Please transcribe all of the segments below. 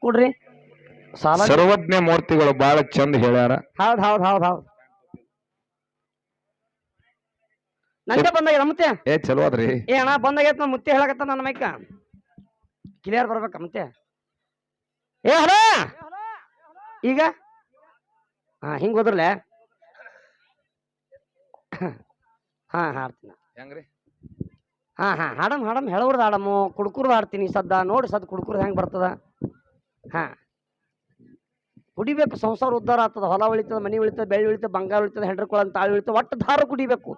ಕೊಡ್ರಿ ಸಾಲ ಸರ್ವಜ್ಞ ಮೂರ್ತಿಗಳು ಬಹಳ ಚಂದ ಹೇಳ್ಯಾರ. ಹೌದ್ ಹೌದ್ ಹೌದ್ ಹೌದ್ ನಂತೆ ಬಂದಾಗ ಮತ್ತೆ ಚಲೋ ಅದ್ರಿ. ಏ ಅಣ್ಣ ಬಂದಾಗೈತ್ ಮುತ್ತೆ ಹೇಳಕತ್ತ ನನ್ನ ಮೈಕ ಕ್ಲಿಯರ್ ಬರ್ಬೇಕ ಮತ್ತೆ. ಏ ಹಲೋ ಈಗ ಹಾ ಹಿಂಗ್ ಹೋದ್ರಲ್ಲ ಹಾ ಹಾಡ್ತೀನಿ ಹೆಂಗ್ರಿ? ಹಾ ಹಾ ಹಾಡಮ್ ಹಾಡಮ್ ಹೇಳವ್ರದ್ದು ಹಾಡಮ್ಮು ಕುಡ್ಕುರ್ದು ಹಾಡ್ತೀನಿ ಸದ್ದ ನೋಡಿ ಸದ್ ಕುಡ್ಕುರ್ದು ಹೆಂಗ್ ಬರ್ತದ. ಹಾ ಕುಡಿಬೇಕು, ಸಂಸಾರ ಉದ್ಧಾರ ಆಗ್ತದ, ಹೊಲ ಉಳಿತದ, ಮನಿ ಉಳಿತದ, ಬೆಳ್ಳಿ ಉಳಿತದ, ಬಂಗಾರ ಉಳಿತದ, ಹೆಂಡ್ರ ಕೊಳ ತಾಳಿ ಉಳಿತದ, ಒಟ್ಟು ದಾರು ಕುಡಿಬೇಕು.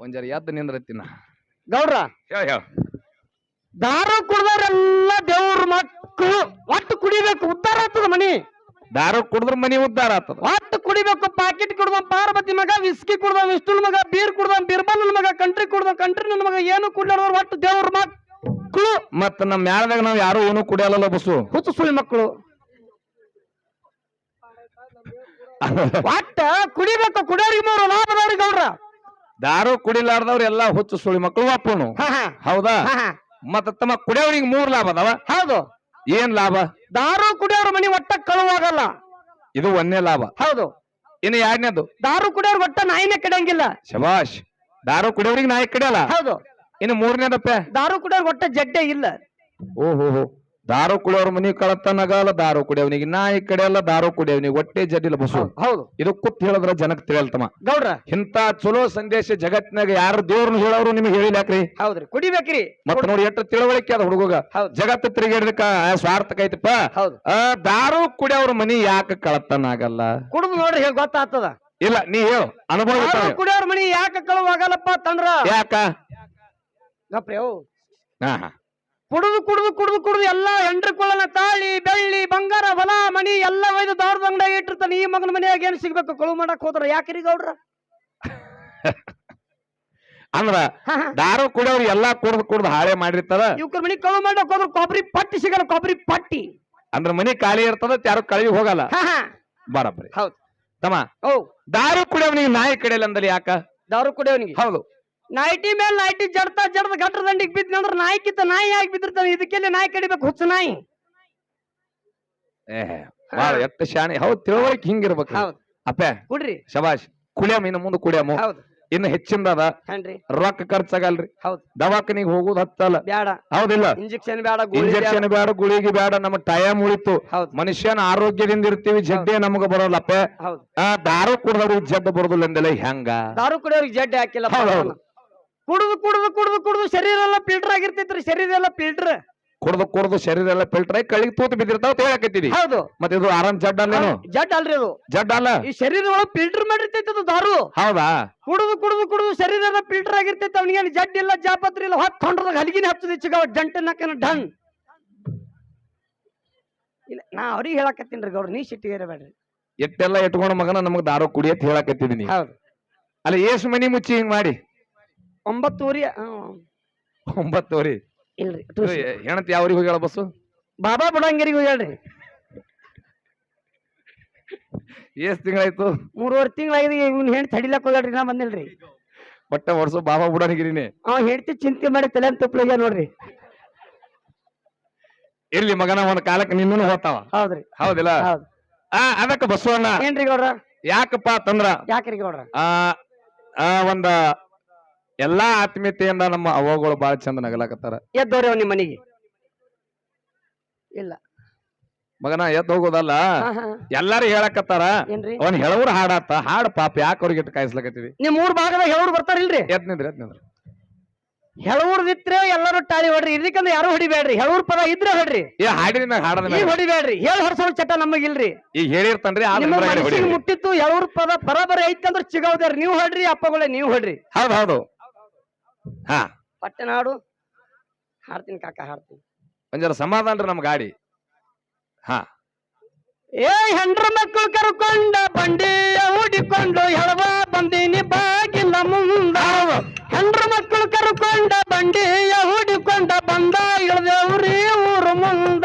ಒಂಜರ ಎದ್ದು ನಿಂದ್ರತ್ತಿನ ಗೌಡ್ರ ಹೇಳ ದಾರು ಕುಡ್ದವ್ರೆಲ್ಲ ದೇವ್ರ ಮಕ್ಕಳು, ಒಟ್ಟು ಕುಡಿಬೇಕು, ಉದ್ಧಾರ ಆಗ್ತದ ಮನಿ. ದಾರು ಕುಡಿದ್ರ ಮನಿ ಉದ್ಧಾರ ಆಗ್ತದ. ಒಟ್ಟು ಕುಡಿಬೇಕು. ಪಾಕೆಟ್ ಕುಡ್ದ ಪಾರ್ವತಿ ಮಗ, ವಿಸ್ಕಿ ಕುಡ್ದ ವಿಷ್ಣುಲ್ ಮಗ, ಬೀರ್ ಕುಡ್ದ ಬಿರ್ಬಲ್ ಮಗ, ಕಂಟ್ರಿ ಕುಡ್ದ ಕಂಟ್ರಿ ನನ್ನ ಮಗ, ಏನು ಕುಡ್ಲಾರ್ದವ್ರು ಒಟ್ಟು ದೇವ್ರ ಮಕ್ಕಳು. ಮತ್ತ ನಮ್ಮ ಮ್ಯಾಳದಾಗ ನಾವ್ ಯಾರು ಏನು ಕುಡಿಯಲ್ಲ ಬಸ್ಸು, ಹುಚ್ಚು ಸುಳಿ ಮಕ್ಕಳು. ಒಟ್ಟ ಕುಡಿಬೇಕು, ಕುಡಿಯೋರಿಗೆ ಮೂರು ಲಾಭದವ್ರಿಗೆ ಗೌಡ್ರ. ದಾರು ಕುಡಿಲಾರ್ದವ್ರ ಎಲ್ಲಾ ಹುಚ್ಚು ಸುಳಿ ಮಕ್ಕಳು ಅಪ್ಪನು. ಹೌದಾ? ಮತ್ತ ತಮ್ಮ ಕುಡಿಯೋರಿಗೆ 3 ಲಾಭ ಅದಾವ. ಹೌದು. ಏನ್ ಲಾಭ? ದಾರು ಕುಡಿಯೋರ ಮನಿ ಒಟ್ಟ ಕಳುವಾಗಲ್ಲ, ಇದು ಒಂದೇ ಲಾಭ. ಹೌದು. ಇನ್ನು 2ನೇದು, ದಾರು ಕುಡಿಯೋರ್ ಒಟ್ಟ ನಾಯಿನೇ ಕಡಿಯಂಗಿಲ್ಲ. ಶಬಾಷ್. ದಾರು ಕುಡಿಯೋರಿಗೆ ನಾಯಿ ಕಡಿಯಲ್ಲ. ಹೌದು. ಇನ್ನು 3ನೇದಪ್ಪ, ದಾರು ಕುಡಿಯೋರ್ ಒಟ್ಟ ಜಡ್ಡೆ ಇಲ್ಲ. ಓಹೋ, ದಾರು ಕುಡಿಯೋರ್ ಮನಿ ಕಳತನಗಲ್ಲ, ದಾರು ಕುಡಿಯವನಿಗೆ ನಾಯಿ ಕಡಿಯಲ್ಲ, ದಾರು ಕುಡಿಯವನಿಗೆ ಹೊಟ್ಟೆ ಜಡ್ಡಿಲ್ಲ ಬಸ್ಸು. ಹೌದು. ಇದು ಕುತ್ ಹೇಳಿದ್ರ ಜನಕ್ ತಿಳಿಯಲ್ತಮ್ಮ ಗೌಡ್ರ. ಇಂತ ಚಲೋ ಸಂದೇಶ ಜಗತ್ನಾಗ ಯಾರು ದೇವ್ರನ್ನ ಹೇಳೋರು ನಿಮ್ಗೆ ಹೇಳಿಲ್ಯಾಕ್ರಿ? ಹೌದ್ರಿ, ಕುಡಿಬೇಕ್ರಿ. ಮತ್ತ ನೋಡಿ ಎಷ್ಟು ತಿಳುವಳಿಕೆ ಅದ ಹುಡುಗ. ಜಗತ್ತು ತಿರುಗಿಡ್ದಕ್ಕ ಸ್ವಾರ್ಥಕ ಐತಪ್ಪ. ದಾರು ಕುಡಿಯೋರ್ ಮನಿ ಯಾಕೆ ಕಳತನಾಗಲ್ಲ? ಕುಡಿದು ನೋಡ್ರಿ ಹೇಳಿ ಗೊತ್ತಾಗ್ತದ. ಇಲ್ಲ ನೀ ಹೇಳು ಅನುಭವ. ಕುಡಿಯೋರ್ ಮನಿ ಯಾಕೆ ಕಳುವಾಗಲ್ಲಪ್ಪ ತಂದ್ರ ಯಾಕ? ಗಪ್ರಿ ಹಾ ಕುಡಿದು ಕುಡಿದು ಕುಡಿದು ಕುಡಿದು ಎಲ್ಲಾ ಹೆಂಡ್ರ ಕೊಳ್ಳನ ತಾಳಿ ಬೆಳ್ಳಿ ಬಂಗಾರ ಹೊಲ ಮನಿ ಎಲ್ಲ ಒಯ್ದು ದಾರದ ಅಂಗಡಿಯಾಗ ಇಟ್ಟಿರ್ತಾನೆ. ಈ ಮಗನ ಮನೆಯಾಗ ಏನ್ ಸಿಗ್ಬೇಕು? ಕಳು ಮಾಡಕ್ ಹೋದ್ರ ಯಾಕ್ರಿ ಗೌಡ್ರ? ಅಂದ್ರ ದಾರು ಕುಡಿಯೋರು ಎಲ್ಲಾ ಕುಡ್ದು ಹಾಳೆ ಮಾಡಿರ್ತಾರ. ಇವ್ರ ಮನಿ ಕಳು ಮಾಡಕ್ ಹೋದ್ರ ಕೊಬ್ಬರಿ ಪಟ್ಟಿ ಸಿಗಲ್ಲ, ಕೊಬ್ಬರಿ ಪಟ್ಟಿ. ಅಂದ್ರ ಮನಿ ಖಾಲಿ ಇರ್ತದ, ಯಾರು ಕಳವಿ ಹೋಗಲ್ಲ. ಬರಬ್ರಿ. ಹೌದು ತಮ್ಮ. ದಾರು ಕುಡಿಯೋನಿಗೆ ನಾಯಿ ಕಡಿಯಲ್ಲ ಅಂದಲ್ಲಿ ಯಾಕ? ದಾರು ಕುಡಿಯೋನಿಗೆ ಹೌದು ನೈಟಿ ಮೇಲೆ ನೈಟಿ ಜಡ್ತಾ ಜಡ್ದ ಗಟ್ರ ದಂಡಿಗೆ ಬಿದ್ದಂದ್ರ ನಾಯಿಕಿತ್ತ ನಾಯಿ ಆಗಿ ಬಿದ್ದಿರ್ತಾನೆ. ಇದಕ್ಕೆಲ್ಲಿ ನಾಯಿ ಕಡಿಬೇಕು? ಹುಚ್ಚ ನಾಯಿ. ಎತ್ತ ಶಾಣೆ. ಹೌದ್, ತಿಳುವಳಿಕೆ ಹಿಂಗಿರ್ಬೇಕು. ಅಪ್ಪ ಕುಡ್ರಿ ಶಬಾಷ್. ಕುಡಿಯಮ್, ಇನ್ನು ಮುಂದೆ ಕುಡಿಯಮ್ಮ. ಇನ್ನು ಹೆಚ್ಚಿಂದ ಅದ, ರೊಕ್ಕ ಖರ್ಚಾಗಲ್ರಿ. ದವಾಖಾನಿಗೆ ಹೋಗುದು ಹತ್ತಲ್ಲ. ಬ್ಯಾಡ. ಹೌದಿಲ್ಲ? ಇಂಜೆಕ್ಷನ್ ಬ್ಯಾಡ, ಇಂಜೆಕ್ಷನ್ ಬ್ಯಾಡ, ಗುಳಿಗೆ ಬ್ಯಾಡ. ನಮ್ಮ ಟೈಮ್ ಉಳಿತು. ಮನುಷ್ಯನ ಆರೋಗ್ಯದಿಂದ ಇರ್ತೀವಿ, ಜಡ್ಡೆ ನಮಗ ಬರೋಲ್ಲಪ್ಪ. ದಾರು ಕುಡ್ದವ್ರಿಗೆ ಜಡ್ಡ ಬರೋದಿಲ್ಲ ಅಂದಲ್ಲ ಹೆಂಗ? ದಾರು ಕುಡಿಯೋರಿಗೆ ಜಡ್ಡೆ ಹಾಕಿಲ್ಲ. ಕುಡಿದು ಕುಡಿದು ಕುಡಿದು ಕುಡಿದು ಶರೀರ ಎಲ್ಲ ಫಿಲ್ಟರ್ ಆಗಿರ್ತೈತ್ರಿ. ಶರೀರ ಎಲ್ಲ ಫಿಲ್ಟರ್ ಕುಡ್ದು ಶರೀರ ಎಲ್ಲ ಫಿಲ್ಟರ್ ಆಗಿ ಕಳಿಗೆ ತೂತು ಬಿದ್ದಿರ್ತಾವ ಹೇಳಕತ್ತೀವಿ. ಹೌದು. ಮತ್ತೆ ಇದು ಆರಾಮ್ ಜಡ್ ಅಲ್ಲೇನು? ಜಡ್ ಅಲ್ರಿ, ಅದು ಜಡ್ ಅಲ್ಲ. ಈ ಶರೀರ ಒಳಗೆ ಫಿಲ್ಟರ್ ಮಾಡಿರ್ತೈತಿ ಅದು ದಾರು. ಹೌದಾ? ಕುಡಿದು ಕುಡಿದು ಕುಡಿದು ಶರೀರ ಎಲ್ಲ ಫಿಲ್ಟರ್ ಆಗಿರ್ತೈತಿ. ಅವ್ನಿಗೇನು ಜಡ್ ಇಲ್ಲ, ಜಾಪತ್ರಿ ಇಲ್ಲ, ಹೊತ್ತೊಂಡ್ರದ ಹಲಿಗಿನ ಹಚ್ಚದ ಚಿಗವ ಜಂಟನಕ್ಕನ ಡನ್ ಇಲ್ಲ. ನಾ ಅವ್ರಿಗೆ ಹೇಳಕತ್ತೀನ್ರಿ ಗೌಡ್ರ, ನೀ ಸಿಟ್ಟಿಗೇರಬೇಡ್ರಿ. ಎಟ್ಟೆಲ್ಲ ಇಟ್ಕೊಂಡ ಮಗನ ನಮಗ್ ದಾರು ಕುಡಿಯತ್ ಹೇಳಕತ್ತಿದೀನಿ. ಹೌದು. ಅಲ್ಲ ಏಸು ಮನಿ ಮುಚ್ಚಿ ಹಿಂಗ್ ಮಾಡಿ? 9 9 ಇಲ್ರಿ. ಹೆಣತಿ ಯಾವ್ರಿಗೆ ಹೋಗ್ಯಾಳ ಬಸ್ಸು? ಬಾಬಾ ಬುಡಂಗೇರಿಗೆ ಹೋಗ್ಯಾಳ್ರಿ. ಎಷ್ಟ್ ತಿಂಗಳಾಯ್ತು? 3.5 ತಿಂಗಳಾಗಿದೆ. ಇವ್ನ ಹೆಣ್ ತಡಿಲಕ್ ಹೋಗ್ಯಾಳ್ರಿ, ನಾ ಬಂದಿಲ್ರಿ. ಒಟ್ಟ ವರ್ಷ ಬಾಬಾ ಬುಡಂಗಿರಿನಿ. ಹೇಳ್ತಿ ಚಿಂತೆ ಮಾಡಿ ತಲೆ ತುಪ್ಪಳಿಗೆ ನೋಡ್ರಿ. ಇರ್ಲಿ ಮಗನ, ಒಂದ್ ಕಾಲಕ್ಕೆ ನಿನ್ನೂ ಹೋಗ್ತಾವ. ಹೌದ್ರಿ. ಹೌದಿಲ್ಲ? ಅದಕ್ಕ ಬಸವಣ್ಣ ಏನ್ರಿ ಗೌಡ್ರ? ಯಾಕಪ್ಪ ತಂದ್ರ ಯಾಕ್ರಿ ಗೌಡ್ರ? ಒಂದ ಎಲ್ಲಾ ಆತ್ಮೀಯತೆಯಿಂದ ನಮ್ಮ ಅವ್ವಗಳು ಬಾಳ ಚಂದ ನಗಲಾಕತ್ತಾರ. ಎದ್ದವ್ರಿ ಅವ್ನ ಮನಿಗೆ? ಇಲ್ಲ ಮಗನ, ಎದ್ದು ಹೋಗೋದಲ್ಲ, ಎಲ್ಲಾರು ಹೇಳಕತ್ತಾರ. ಅವ್ನ ಹೇಳವ್ರ ಹಾಡಾತ. ಹಾಡ್ ಪಾಪ ಯಾಕೆ ಅವ್ರಿಗೆ ಇಟ್ಟು ಕಾಯಿಸ್ಲಕತ್ತೀವಿ? ನಿಮ್ 3 ಭಾಗದಾಗ ಹೇಳವ್ರು ಬರ್ತಾರಿಲ್ರಿ? ಎದ್ ನಿಂದ್ರಿ. ಹೇಳವ್ರದಿದ್ರೆ ಎಲ್ಲರೂ ಟಾಳಿ ಹೊಡ್ರಿ. ಇದಕ್ಕಂದ್ರೆ ಯಾರು ಹೊಡಿಬೇಡ್ರಿ. ಹೇಳವ್ರ ಪದ ಇದ್ರೆ ಹೊಡ್ರಿ. ಹಾಡಿನ ಮ್ಯಾಗ ಹಾಡದ ಹೊಡಿಬೇಡ್ರಿ. ಹೇಳಿ ಹೊರಸೋ ಚಟ ನಮಗಿಲ್ರಿ. ಈಗ ಹೇಳಿರ್ತನ್ರಿ. ಮುಟ್ಟಿತ್ತು ಹೇಳವ್ರ ಪದ ಬರಬರಿ ಐತಂದ್ರ ಚಿಗವ್ದಾರ. ನೀವು ಹೊಡ್ರಿ, ಅಪ್ಪಗಳೇ ನೀವು ಹೊಡ್ರಿ. ಹೌದು. ಹಾ, ಪಟ್ಟಣ ಹಾಡು ಹಾಡ್ತೀನಿ ಕಾಕ, ಹಾಡ್ತೀನಿ. ಒಂಜರ ಸಮಾಧಾನ ರೀ ನಮ್ ಗಾಡಿ. ಹಾ. ಏ ಹೆಂಡ್ರ ಮಕ್ಕಳು ಕರ್ಕೊಂಡ ಬಂಡಿಯ ಹೂಡಿಕೊಂಡು ಹೇಳವ ಬಂದೀನಿ ಬಾಗಿಲ್ಲ ಮುಂದ. ಹೆಂಡ್ರ ಮಕ್ಕಳು ಕರ್ಕೊಂಡ ಬಂಡಿಯ ಹೂಡಿಕೊಂಡ ಬಂದ ಇಳದೇವ್ರಿ ಊರು ಮುಂದ.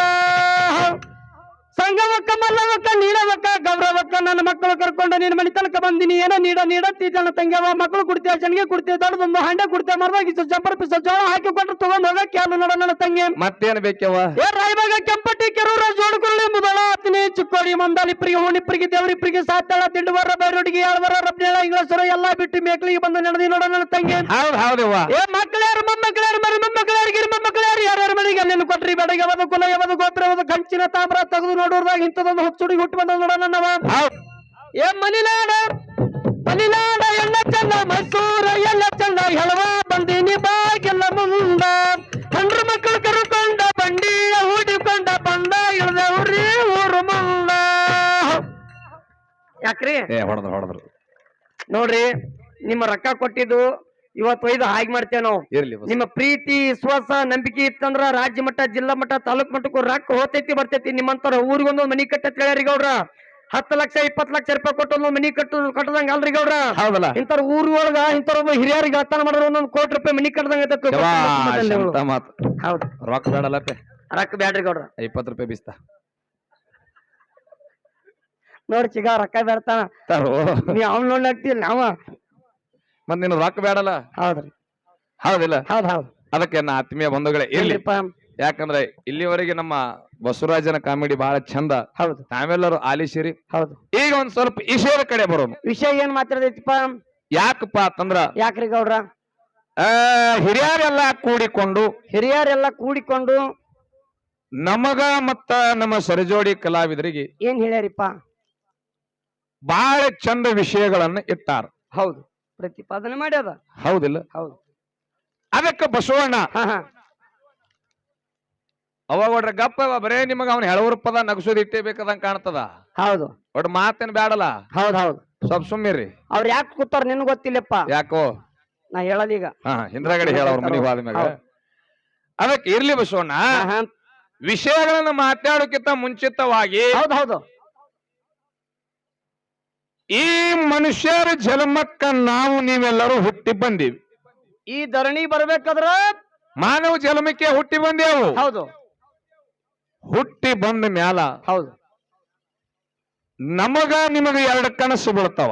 ಸಂಗಮ ಗೆಲ್ಲವಕ್ಕ ಮಲ್ಲವಕ್ಕ ನೀಡವಕ್ಕ ಗೌರವಕ್ಕ ನನ್ನ ಮಕ್ಕಳು ಕರ್ಕೊಂಡು ನಿನ್ನ ಮನೆ ತನಕ ಬಂದಿನಿ ಏನೋ ನೀಡತ್ತಿ ಜನ ತಂಗ್ಯವ ಮಕ್ಕಳು ಕುಡ್ತೇವೆ ಚಣಿಗೆ ಕುಡ್ತೇವೆ ದೊಡ್ಡದೊಂದು ಹಂಡೆ ಕುಡ್ತೇವೆ ಮರದಾಗಿಸು ಜಂಪರ್ ಪಿಸ ಜೋಳ ಹಾಕಿ ಕೊಟ್ಟರು ತಗೊಂಡ್ ಹೋಗಕ್ಕೆ ಯಾರು ನೋಡ ನನ್ನ ತಂಗಿ ಮತ್ತೇನ್ ಬೇಕವ ಏ ರಾಯಬಾಗ ಕೆಂಪಟ್ಟಿ ಕೆರೂರ ಜೋಡುಕೊಳ್ಳಿ ಮುದಳ ಹತ್ತಿನಿ ಚಿಕ್ಕೋಡಿ ಮಂದಾಲಿಪ್ರಿಗೆ ಹುಣಿಪ್ರಿಗೆ ದೇವರಿಪ್ರಿಗೆ ಸಾತಾಳ ತಿಂಡುವರ ಬೈರೋಡಿಗೆ ಯಾಳವರ ರಬ್ನೇಳ ಇಂಗ್ಲೀಷರ ಎಲ್ಲಾ ಬಿಟ್ಟು ಮೇಕ್ಲಿಗೆ ಬಂದು ನಡೆದಿ ನೋಡ ನನ್ನ ತಂಗಿ ಹೌದ್ ಹೌದವ್ವ ಏ ಮಕ್ಕಳ್ಯಾರು ಮೊಮ್ಮಕ್ಕಳ್ಯಾರು ಮರಿ ಮೊಮ್ಮಕ್ಕಳ್ಯಾರು ಗಿರಿ ಮೊಮ್ಮಕ್ಕಳ್ಯಾರು ಯಾರ್ಯಾರ ಮನೆಗೆ ಅಲ್ಲೇನು ಕೊಟ್ರಿ ಬೆಳಗ್ಗೆ ಯಾವುದು ಕುಲ ಯಾವುದು ಗೋತ್ರ ಯಾವುದು ಕಂಚಿನ ತಾಮ್ರ ತೆಗೆದು ನೋಡೋರ್ದಾಗ ಇಂಥದೊಂದು ಹುಚ್ಚುಡಿ ಹುಟ್ಟು ಬಂದ ನೋಡ ನನ್ನವ ಏ ಮನಿನಾಡ ಮನಿನಾಡ ಎಲ್ಲ ಚಂದ ಮೈಸೂರ ಎಲ್ಲ ಚಂದ ಹೆಳವ ಬಂದಿನಿ ಬಾಗೆಲ್ಲ ಮುಂದ ಹೆಂಡ್ರು ಮಕ್ಕಳು ಕರ್ಕೊಂಡ ಬಂಡಿಯ ಹೂಡಿಕೊಂಡ ಬಂದ ಇಳ್ದವ್ರಿ ಊರು ಮುಂದ ಯಾಕ್ರಿ ಹೊಡೆದ್ರು ನೋಡ್ರಿ ನಿಮ್ಮ ರೊಕ್ಕ ಕೊಟ್ಟಿದ್ದು ಇವತ್ತು ಒಯ್ದು ಹಾಗೆ ಮಾಡ್ತೇವೆ ನಾವು ಇರ್ಲಿ ನಿಮ್ಮ ಪ್ರೀತಿ ವಿಶ್ವಾಸ ನಂಬಿಕೆ ಇತ್ತಂದ್ರ ರಾಜ್ಯ ಮಟ್ಟ ಜಿಲ್ಲಾ ಮಟ್ಟ ತಾಲೂಕ್ ಮಟ್ಟಕ್ಕೂ ರೊಕ್ಕ ಹೋತೈತಿ ಬರ್ತೈತಿ ನಿಮ್ಮಂತರ ಊರಿಗೊಂದು ಮನಿ ಕಟ್ಟ ಹೇಳ್ಯಾರಿ ಗೌಡ್ರ 10 ಲಕ್ಷ 20 ಲಕ್ಷ ರೂಪಾಯಿ ಕೊಟ್ಟು ಒಂದು ಮನಿ ಕಟ್ಟದಂಗ ಅಲ್ರಿ ಗೌಡ್ರ ಹೌದಲ್ಲ ಇಂತರ ಊರ್ ಒಳಗ ಇಂಥವ್ರೊಬ್ಬ ಹಿರಿಯರಿಗೆ ಹತ್ತಾನ ಮಾಡಿದ್ರೆ 1 ಕೋಟಿ ರೂಪಾಯಿ ಮನಿ ಕಟ್ಟದಂಗ ಹೌದು ರೊಕ್ಕ ಬೇಡಲ್ಲಪ್ಪೆ ರೊಕ್ಕ ಬ್ಯಾಡ್ರಿ ಗೌಡ್ರ 20 ರೂಪಾಯಿ ಬಿಸ್ತಾ ನೋಡ್ ಚಿಗ ರೊಕ್ಕ ಬೇಡ್ತಾನ ನೀ ಅವ್ನ ನೋಡಿ ಹಾಕ್ತಿಲ್ಲ ನಾವ ಮತ್ ನೀನು ರೊಕ್ಕ ಬೇಡಲ್ಲ ಹೌದ್ರಿ ಹೌದಿಲ್ಲ ಹೌದ್ ಅದಕ್ಕೆ ನಾ ಆತ್ಮೀಯ ಬಂಧುಗಳೇ ಇರ್ಲಿ ಯಾಕಂದ್ರೆ ಇಲ್ಲಿವರೆಗೆ ನಮ್ಮ ಬಸವರಾಜನ ಕಾಮಿಡಿ ಬಹಳ ಚಂದ ಹೌದು ನಾವೆಲ್ಲರೂ ಆಲಿಸಿರಿ ಹೌದು ಈಗ ಒಂದ್ ಸ್ವಲ್ಪ ವಿಷಯದ ಕಡೆ ಬರೋಣ ವಿಷಯ ಏನ್ ಮಾತಾಡೈತಿಪ್ಪ ಯಾಕಪ್ಪ ಅಂತಂದ್ರ ಯಾಕ್ರಿ ಗೌಡ್ರ ಹಿರಿಯರೆಲ್ಲ ಕೂಡಿಕೊಂಡು ನಮಗ ಮತ್ತ ನಮ್ಮ ಸರಿಜೋಡಿ ಕಲಾವಿದರಿಗೆ ಏನ್ ಹೇಳ್ಯಾರಿಪ್ಪ ಬಹಳ ಚಂದ ವಿಷಯಗಳನ್ನ ಇಟ್ಟಾರ ಹೌದು ಪ್ರತಿಪಾದನೆ ಮಾಡ್ಯಾದ ಹೌದಿಲ್ಲ ಹೌದು ಅದಕ್ಕೆ ಬಸವಣ್ಣ ಅವಾಗ ಗಪ್ಪ ಬರೇ ನಿಮಗ ಅವ್ನ ಹೇಳವ್ರ ಪದ ನಗಸೋದ್ ಇಟ್ಟೇ ಬೇಕದಂಗ ಕಾಣ್ತದ ಹೌದು ಒಟ್ಟು ಮಾತೇನ್ ಬ್ಯಾಡಲ್ಲ ಹೌದ್ ಹೌದು ಸ್ವಲ್ಪ ಸುಮ್ಮಿರಿ ಅವ್ರ ಯಾಕೆ ಕೂತಾರ ನಿನ್ ಗೊತ್ತಿಲ್ಲಪ್ಪ ಯಾಕೋ ನಾ ಹೇಳದೀಗ ಹಿಂದ್ರಗಡೆ ಹೇಳವ್ರ ಮನಿಗೆ ಹೋದ ಮ್ಯಾಗ ಅದಕ್ಕೆ ಇರ್ಲಿ ಬಸವಣ್ಣ ವಿಷಯಗಳನ್ನ ಮಾತಾಡೋಕ್ಕಿಂತ ಮುಂಚಿತವಾಗಿ ಹೌದು ಹೌದು ಈ ಮನುಷ್ಯರ ಜನ್ಮಕ್ಕ ನಾವು ನೀವೆಲ್ಲರೂ ಹುಟ್ಟಿ ಬಂದೀವಿ ಈ ಧರಣಿ ಬರ್ಬೇಕಾದ್ರ ಮಾನವ ಜನ್ಮಕ್ಕೆ ಹುಟ್ಟಿ ಬಂದೇವು ಹೌದು ಹುಟ್ಟಿ ಬಂದ ಮ್ಯಾಲ ಹೌದು ನಮಗ ನಿಮಗ 2 ಕನಸು ಬೀಳ್ತಾವ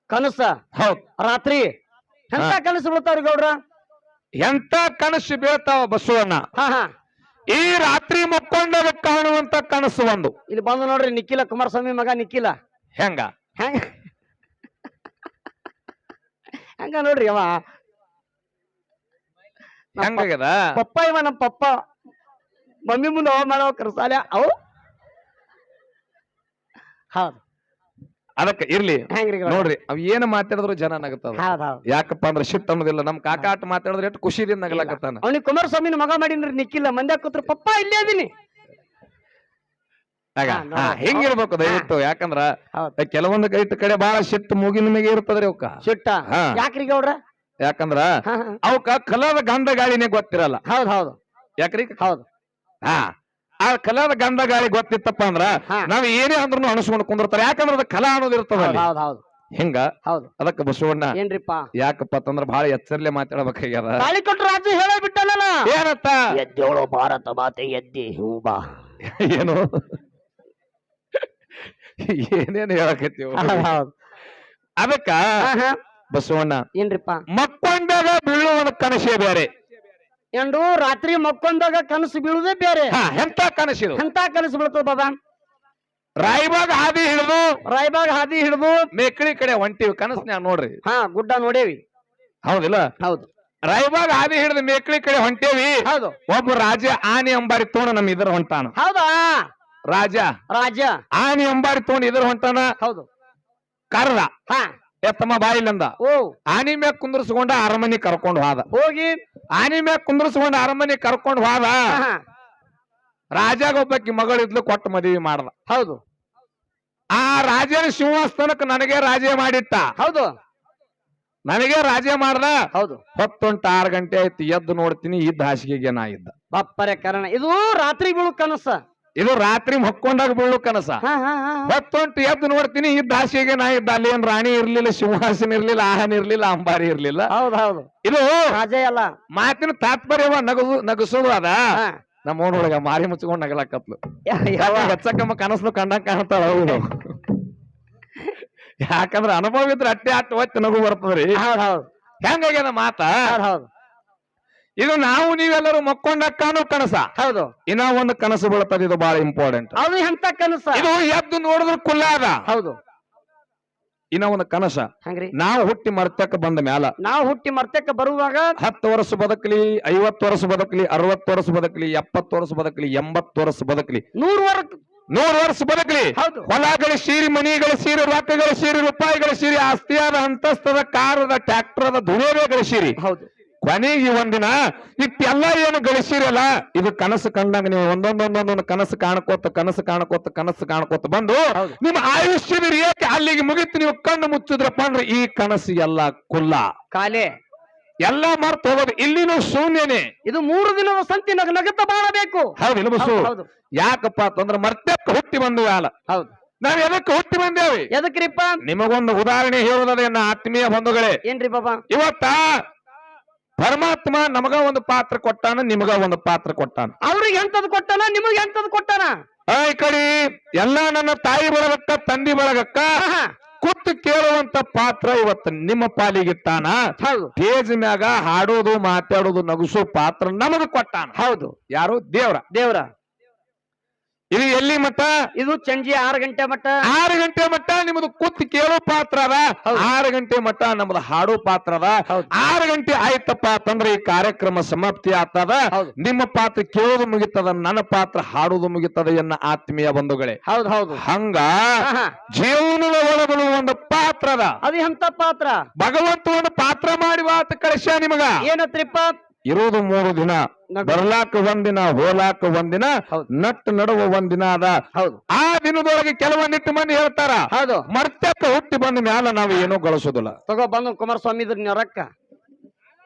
ಕನಸ ಹೌದು ರಾತ್ರಿ ಎಂತ ಕನಸು ಬೀಳ್ತಾವ್ರಿ ಗೌಡ್ರ ಎಂತ ಕನಸು ಬೀಳ್ತಾವ ಬಸವಣ್ಣ ಈ ರಾತ್ರಿ ಮಕ್ಕೊಂಡಾಗ ಕಾಣುವಂತ ಕನಸು ಒಂದು ಇಲ್ಲಿ ಬಂದು ನೋಡ್ರಿ ನಿಖಿಲ ಕುಮಾರಸ್ವಾಮಿ ಮಗ ನಿಖಿಲ ಹೆಂಗ ಹಂಗ ನೋಡ್ರಿ ಅವ ಹೆಂಗಾಗ್ಯದ ಪಪ್ಪ ಇವ ನಮ್ಮ ಪಪ್ಪ ಮಮ್ಮಿ ಮುಂದೆ ಅವ ಮಾಡೋ ಕರ್ಸಾಲೆ ಅವು ಹೌದು ಅದಕ್ಕೆ ಇರ್ಲಿ ಹೆಂಗ್ರಿ ನೋಡ್ರಿ ಅವ್ ಏನ್ ಮಾತಾಡಿದ್ರು ಜನ ನಗತ್ತದ ಯಾಕಪ್ಪ ಅಂದ್ರೆ ಶಿಟ್ ಅನ್ನೋದಿಲ್ಲ ನಮ್ ಕಾಕಾಟ ಮಾತಾಡಿದ್ರೆ ಎಷ್ಟು ಖುಷಿದಿಂದ ನಗಲಾಕತ್ತಾನ ಅವ್ನಿಗೆ ಕುಮಾರಸ್ವಾಮಿನ ಮಗ ಮಾಡಿನ್ರಿ ನಿಕ್ಕಿಲ್ಲ ಮಂದ್ಯಾಗ ಕೂತ್ರ ಪಪ್ಪ ಇಲ್ಲೇ ಅದೀನಿ ಹಿಂಗಿರ್ಬೇಕು ದಯವಿಟ್ಟು ಯಾಕಂದ್ರ ಕೆಲವೊಂದು ಕಡೆ ಬಹಳ ಶಿಟ್ಟು ಮೂಗಿನ ಮೇಲೆ ಇರ್ತದ್ರಿ ಅವಕ್ಕ ಶಿಟ್ಟ ಯಾಕ್ರಿ ಗೌಡ್ರ ಯಾಕಂದ್ರ ಅವಕ್ಕ ಕಲದ ಗಂಧ ಗಾಳಿನೇ ಗೊತ್ತಿರಲ್ಲ ಹೌದ್ ಹೌದು ಯಾಕ್ರಿ ಹೌದು ಆ ಕಲಾದ ಗಂಧ ಗಾಳಿ ಗೊತ್ತಿತ್ತಪ್ಪ ಅಂದ್ರ ನಾವ್ ಏನೇ ಅಂದ್ರೂ ಅನಿಸ್ಕೊಂಡು ಕುಂದಿರ್ತಾರ ಯಾಕಂದ್ರ ಅದ ಕಲಾ ಅನ್ನೋದು ಇರ್ತದ ಹಿಂಗ ಹೌದು ಅದಕ್ಕೆ ಬಸವಣ್ಣ ಏನ್ರಿಪ್ಪ ಯಾಕಪ್ಪ ಅಂತಂದ್ರ ಬಹಳ ಎಚ್ಚರ್ಲೆ ಮಾತಾಡ್ಬೇಕಾಗ್ಯದ ತಾಳಿ ಕೊಟ್ರ ರಾಜು ಹೇಳ ಬಿಟ್ಟಲ್ಲ ಏನತ್ತ ಎದ್ದೇಳೋ ಭಾರತ ಮಾತೆ ಎದ್ದಿ ಬಾ ಏನು ಏನೇನು ಹೇಳಕತ್ತೀವಿ ಅದಕ್ಕ ಬಸವಣ್ಣ ಏನ್ರಿಪ್ಪ ಮಕ್ಕೊಂಡಾಗ ಬೀಳುವ ಕನಸೇ ಬೇರೆ ಎಂದು ರಾತ್ರಿ ಮಕ್ಕೊಂಡಾಗ ಕನಸು ಬೀಳುದೇ ಬೇರೆ ಎಂತ ಕನಸಿದು ಎಂತ ಕನಸು ಬೀಳ್ತದ ಬಾಬಾ ರಾಯಬಾಗ್ ಹಾದಿ ಹಿಡಿದು ಮೇಕಳಿ ಕಡೆ ಹೊಂಟಿವಿ ಕನಸ್ನ್ಯಾಗ ನೋಡ್ರಿ ಗುಡ್ಡ ನೋಡೇವಿ ಹೌದಿಲ್ಲ ಹೌದು ರಾಯಬಾಗ್ ಹಾದಿ ಹಿಡಿದು ಮೇಕಳಿ ಕಡೆ ಹೊಂಟೇವಿ ಹೌದು ಒಬ್ಬ ರಾಜ ಆನೆ ಅಂಬಾರಿ ತೋಣ ನಮ್ ಇದ್ರ ಹೊಂಟಾನ ಹೌದಾ ರಾಜ ಆನೆ ಅಂಬಾರಿ ತೋಣ ಇದ್ರ ಹೊಂಟಾನ ಹೌದು ಕರ್ದ ಎತ್ತಮ್ಮ ಬಾಯಿಲಿಂದ ಆನಿ ಮ್ಯಾಗ ಕುಂದ್ರಸ್ಕೊಂಡ ಅರಮನೆ ಕರ್ಕೊಂಡು ಹೋದ ಹೋಗಿ ಆನಿ ಮ್ಯಾಗ ಕುಂದ್ರಸ್ಕೊಂಡ ಅರಮನೆ ಕರ್ಕೊಂಡು ಹೋದ ರಾಜಾಗ ಒಬ್ಬಾಕಿ ಮಗಳಿದ್ಲು ಕೊಟ್ಟು ಮದುವೆ ಮಾಡ್ದ ಹೌದು ಆ ರಾಜನ ಸಿಂಹಾಸನಕ್ಕೆ ನನಗೆ ರಾಜೇ ಮಾಡಿಟ್ಟ ಹೌದು ನನಗೆ ರಾಜೇ ಮಾಡ್ದ ಹೌದು ಹೊತ್ತುಂಟು 6 ಗಂಟೆ ಆಯ್ತು ಎದ್ದು ನೋಡ್ತೀನಿ ಇದ್ದ ಹಾಸಿಗೆಗೆ ನಾ ಇದ್ದ ಬಪ್ಪರೆ ಕಾರಣ ಇದು ರಾತ್ರಿ ಬೀಳು ಕನಸ ಇದು ರಾತ್ರಿ ಮಕ್ಕೊಂಡಾಗ ಬೀಳು ಕನಸ ಹೊತ್ತುಂಟು ಎದ್ದು ನೋಡ್ತೀನಿ ಇದ್ದ ಹಾಸಿಗೆಗೆ ನಾ ಇದ್ದ ಅಲ್ಲಿ ಏನ್ ರಾಣಿ ಇರ್ಲಿಲ್ಲ ಸಿಂಹಾಸನ ಇರ್ಲಿಲ್ಲ ಆಹನ ಇರ್ಲಿಲ್ಲ ಅಂಬಾರಿ ಇರ್ಲಿಲ್ಲ ಹೌದು ಹೌದು ಇದು ರಾಜೇ ಅಲ್ಲ ಮಾತಿನ ತಾತ್ಪರ್ಯವ ನಗಸೋದು ಅದ ನಮ್ಮ ಓಣೊಳಗ ಮಾರಿ ಮುಚ್ಕೊಂಡ್ ನಗಲಾಕತ್ಲು ಯಾವ ಹೆಚ್ಚಕ್ಕಮ್ಮ ಕನಸ್ನು ಕಂಡಂಗ ಕಾಣ್ತಾಳ ಹೌದು ಯಾಕಂದ್ರ ಅನುಭವ ಇದ್ರೆ ಅಟ್ಟೆ ಅಟ್ಟು ಒತ್ತಿ ನಗು ಬರ್ತದ್ರಿ ಹೌದ್ ಹೌದ್ ಹೆಂಗಾಗ್ಯದ ಮಾತ ಹೌದ್ ಹೌದ್ ಇದು ನಾವು ನೀವೆಲ್ಲರೂ ಮಕ್ಕೊಂಡಕ್ಕಾನು ಕನಸ ಹೌದು ಇನ್ನ ಒಂದು ಕನಸು ಬೀಳ್ತದ ಇದು ಬಹಳ ಇಂಪಾರ್ಟೆಂಟ್ ಅದು ಎಂತ ಕನಸ ಇದು ಎದ್ದು ನೋಡಿದ್ರು ಕುಲ್ಲ ಅದ ಹೌದು ಇನ್ನ ಒಂದು ಕನಸ ಹಂಗ್ರಿ ನಾವು ಹುಟ್ಟಿ ಮರ್ತಕ್ಕ ಬಂದ ಮ್ಯಾಲ ನಾವು ಹುಟ್ಟಿ ಮರ್ತಕ್ಕೆ ಬರುವಾಗ 10 ವರ್ಷ ಬದುಕಲಿ 50 ವರ್ಷ ಬದುಕಲಿ 60 ವರ್ಷ ಬದುಕಲಿ 70 ವರ್ಷ ಬದುಕಲಿ 80 ವರ್ಷ ಬದುಕಲಿ 100 ವರ್ಷ ಬದುಕಲಿ ಹೌದು ಹೊಲ ಗಳಿಸೀರಿ ಮನಿ ಗಳಿಸೀರಿ ರೊಕ್ಕ ಗಳಿಸೀರಿ ರೂಪಾಯಿ ಗಳಿಸೀರಿ ಆಸ್ತಿಯಾದ ಅಂತಸ್ತದ ಕಾರದ ಟ್ರ್ಯಾಕ್ಟರ್ ದುನಿಯವೇ ಗಳಿಸೀರಿ ಹೌದು ಕೊನೆಗೆ ಒಂದಿನ ಇಟ್ಟೆಲ್ಲ ಏನು ಗಳಿಸಿರಲ್ಲ ಇದು ಕನಸು ಕಂಡಂಗ ನೀವು ಒಂದೊಂದೊಂದೊಂದೊಂದು ಕನಸು ಕಾಣ್ಕೋತ ಬಂದು ಹೌದು. ನಿಮ್ಮ ಆಯುಷ್ಯದ ರೇಖೆ ಅಲ್ಲಿಗೆ ಮುಗಿತು ನೀವು ಕಣ್ಣು ಮುಚ್ಚಿದ್ರಪ್ಪ ಅಂದ್ರೆ ಈ ಕನಸು ಎಲ್ಲ ಕುಲ್ಲ ಕಾಲೇ ಎಲ್ಲ ಮರ್ತು ಹೋಗೋದು ಇಲ್ಲಿನೂ ಶೂನ್ಯನೇ ಇದು 3 ದಿನದ ಸಂತಿ ನಗತ ಬಾಳಬೇಕು ಹೌದು ಇಲ್ಲಬಸು ಹೌದು ಯಾಕಪ್ಪ ಅಂತಂದ್ರೆ ಮರ್ತಕ್ಕೆ ಹುಟ್ಟಿ ಬಂದು ಅಲ್ಲ ಹೌದು ನಾವ್ ಎದಕ್ಕೆ ಹುಟ್ಟಿ ಬಂದೇವಿ ಎದಕ್ರಿಪ್ಪ ನಿಮಗೊಂದು ಉದಾಹರಣೆ ಹೇಳುವುದೇ ನನ್ನ ಆತ್ಮೀಯ ಬಂಧುಗಳೇ ಏನ್ರಿ ಬಾಬಾ ಇವತ್ತ ಪರಮಾತ್ಮ ನಮಗ ಒಂದು ಪಾತ್ರ ಕೊಟ್ಟಾನ ನಿಮಗ ಒಂದು ಪಾತ್ರ ಕೊಟ್ಟಾನ ಅವ್ರಿಗೆ ಎಂತದ್ ಕೊಟ್ಟಾನ ನಿಮಗೆ ಎಂತದ್ ಕೊಟ್ಟಾನ ಈ ಕಡೆ ಎಲ್ಲಾ ನನ್ನ ತಾಯಿ ಬಳಗಕ್ಕ ತಂದಿ ಬಳಗಕ್ಕ ಕೂತು ಕೇಳುವಂತ ಪಾತ್ರ ಇವತ್ತು ನಿಮ್ಮ ಪಾಲಿಗಿಟ್ಟಾನ ಹೌದು ಸ್ಟೇಜ್ ಮ್ಯಾಗ ಹಾಡೋದು ಮಾತಾಡೋದು ನಗಸೋ ಪಾತ್ರ ನಮಗ ಕೊಟ್ಟಾನ ಹೌದು ಯಾರು ದೇವ್ರ ಇದು ಎಲ್ಲಿ ಮಟ್ಟ ಇದು ಸಂಜೆ 6 ಗಂಟೆ ಮಟ್ಟ 6 ಗಂಟೆ ಮಟ್ಟ ನಿಮ್ದು ಕೂತ್ ಕೇಳೋ ಪಾತ್ರ ಅದ 6 ಗಂಟೆ ಮಟ್ಟ ನಮ್ದು ಹಾಡೋ ಪಾತ್ರ ಅದ 6 ಗಂಟೆ ಆಯ್ತಪ್ಪ ಅಂತಂದ್ರೆ ಈ ಕಾರ್ಯಕ್ರಮ ಸಮಾಪ್ತಿ ಆಗ್ತದ ನಿಮ್ಮ ಪಾತ್ರ ಕೇಳೋದು ಮುಗಿತದ ನನ್ನ ಪಾತ್ರ ಹಾಡೋದು ಮುಗಿತದ ಎನ್ನ ಆತ್ಮೀಯ ಬಂಧುಗಳೇ ಹೌದು ಹೌದು ಹಂಗ ಜೀವನದ ಒಳಗಲು ಒಂದು ಪಾತ್ರ ಅದ ಅದು ಎಂತ ಪಾತ್ರ ಭಗವಂತ ಒಂದು ಪಾತ್ರ ಮಾಡಿ ವಾತ ಕಳಿಸ್ಯ ನಿಮಗ ಏನತ್ರಿಪ್ಪ ಇರೋದು 3 ದಿನ ಬರ್ಲಾಕ ಒಂದಿನ ಹೋಲಾಕ ಒಂದಿನ ನಟ್ ನಡುವ ಒಂದಿನ ಅದ ಆ ದಿನದೊಳಗೆ ಕೆಲವೊಂದಿಟ್ಟು ಮಂದಿ ಹೇಳ್ತಾರ ಹೌದು ಮರ್ತಕ್ಕ ಹುಟ್ಟಿ ಬಂದ ಮ್ಯಾಲ ನಾವು ಏನೂ ಗಳಿಸೋದಿಲ್ಲ ತಗೋ ಬಂದು ಕುಮಾರಸ್ವಾಮಿ ಇದ್ರ ನೀವು ರೊಕ್ಕ